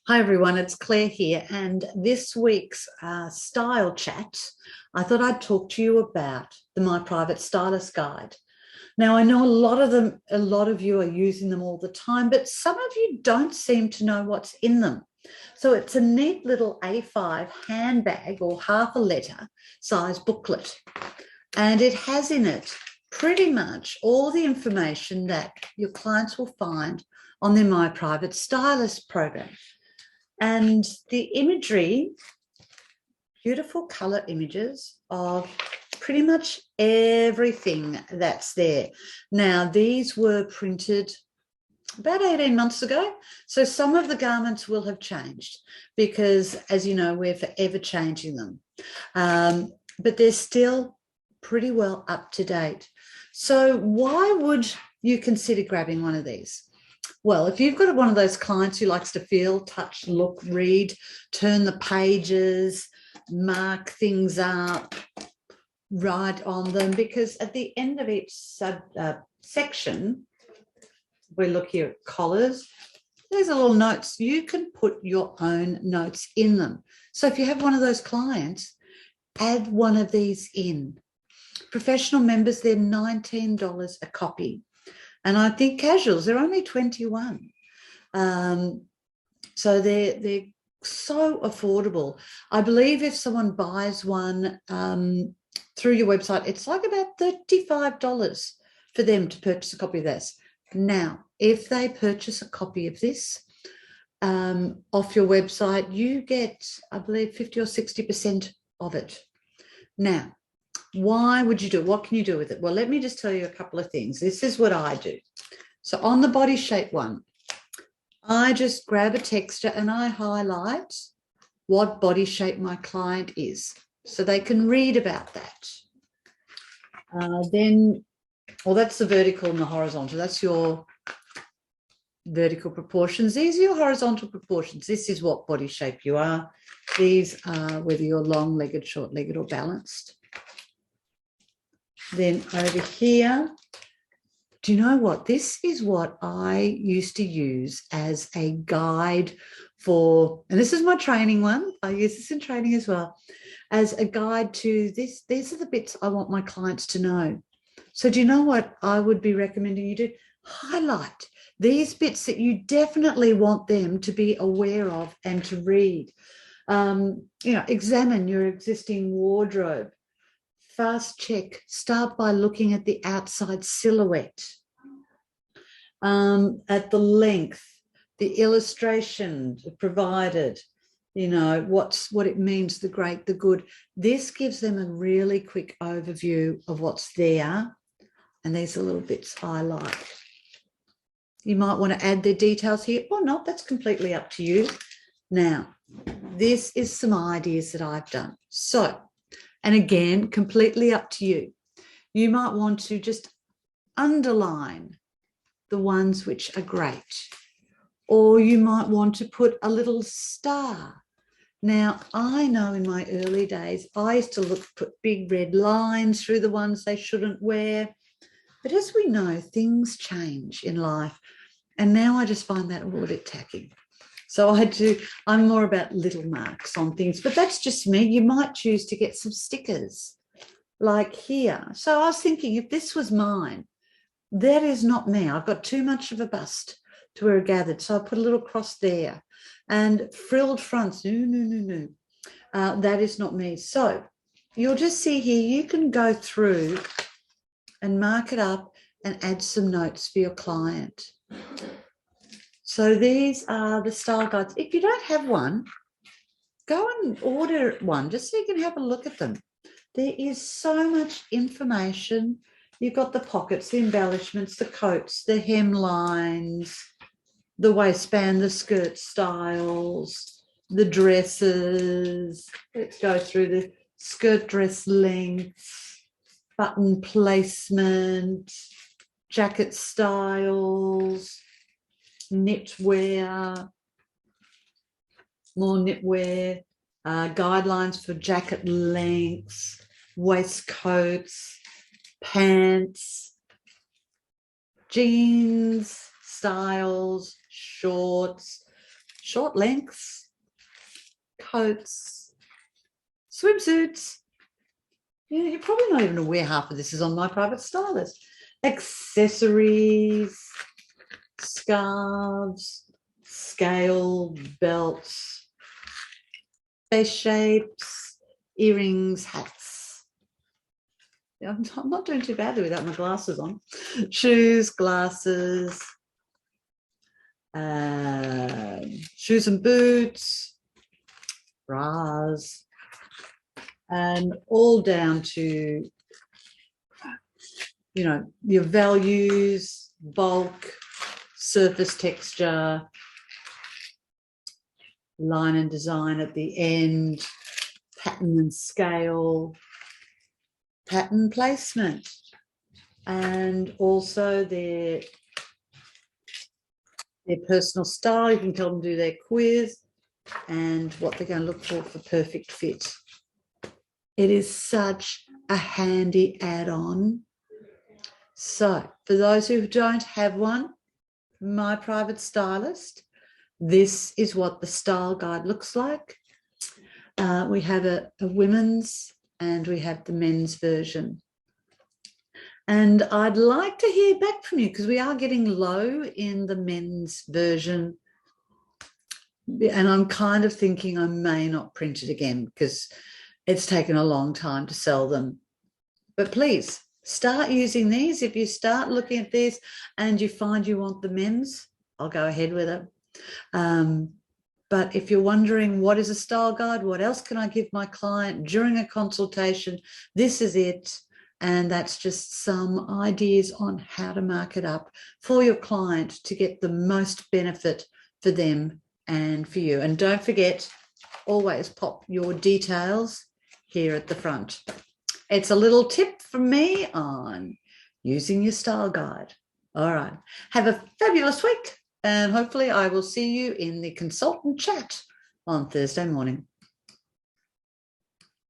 Hi everyone, it's Claire here, and this week's style chat, I thought I'd talk to you about the My Private Stylist guide. Now, I know a lot of you are using them all the time, but some of you don't seem to know what's in them. So it's a neat little A5 handbag or half a letter size booklet, and it has in it pretty much all the information that your clients will find on their My Private Stylist program. And the imagery, beautiful color images of pretty much everything that's there. Now, these were printed about 18 months ago. So some of the garments will have changed because, as you know, we're forever changing them. But they're still pretty well up to date. So why would you consider grabbing one of these? Well, if you've got one of those clients who likes to feel, touch, look, read, turn the pages, mark things up, write on them, because at the end of each section, we look here at collars, there's a little notes. You can put your own notes in them. So if you have one of those clients, add one of these in. Professional members, they're $19 a copy. And I think casuals, they're only 21. So they're so affordable. I believe if someone buys one through your website, it's like about $35 for them to purchase a copy of this. Now, if they purchase a copy of this off your website, you get, I believe, 50 or 60% of it. Now, why would you do it? What can you do with it? Well, let me just tell you a couple of things. This is what I do. So on the body shape one, I just grab a texture and I highlight what body shape my client is so they can read about that. That's the vertical and the horizontal. That's your vertical proportions. These are your horizontal proportions. This is what body shape you are. These are whether you're long-legged, short-legged or balanced. Then over here, do you know what? This is what I used to use as a guide for, and this is my training one. I use this in training as well, as a guide to this. These are the bits I want my clients to know. So do you know what I would be recommending you do? Highlight these bits that you definitely want them to be aware of and to read. Examine your existing wardrobe. Fast check, start by looking at the outside silhouette, at the length, the illustration provided, what it means, the great, the good. This gives them a really quick overview of what's there, and these are little bits I like. You might want to add their details here or not, that's completely up to you. Now, this is some ideas that I've done. So, and again, completely up to you. You might want to just underline the ones which are great, or you might want to put a little star. Now, I know in my early days, I used to put big red lines through the ones they shouldn't wear. But as we know, things change in life. And now I just find that a little bit tacky. So I'm more about little marks on things, but that's just me. You might choose to get some stickers like here. So I was thinking if this was mine, that is not me. I've got too much of a bust to wear a gathered. So I put a little cross there and frilled fronts. No. That is not me. So you'll just see here, you can go through and mark it up and add some notes for your client. So these are the style guides. If you don't have one, go and order one just so you can have a look at them. There is so much information. You've got the pockets, the embellishments, the coats, the hemlines, the waistband, the skirt styles, the dresses. Let's go through the skirt dress lengths, button placement, jacket styles, knitwear, more knitwear, guidelines for jacket lengths, waistcoats, pants, jeans, styles, shorts, short lengths, coats, swimsuits. Yeah, you're probably not even aware half of this is on My Private Stylist. Accessories, scarves, scale, belts, face shapes, earrings, hats. I'm not doing too badly without my glasses on. Shoes, glasses, shoes and boots, bras, and all down to, you know, your values, bulk, surface texture, line and design at the end, pattern and scale, pattern placement, and also their personal style. You can tell them to do their quiz and what they're going to look for perfect fit. It is such a handy add-on. So for those who don't have one, My Private Stylist, this is what the style guide looks like. We have a women's and we have the men's version. And I'd like to hear back from you because we are getting low in the men's version. And I'm kind of thinking I may not print it again because it's taken a long time to sell them. But please start using these. If you start looking at this and you find you want the men's, I'll go ahead with it. But if you're wondering what is a style guide, what else can I give my client during a consultation, this is it. And that's just some ideas on how to mark it up for your client to get the most benefit for them and for you. And don't forget, always pop your details here at the front. It's a little tip from me on using your style guide. All right. Have a fabulous week. And hopefully I will see you in the consultant chat on Thursday morning.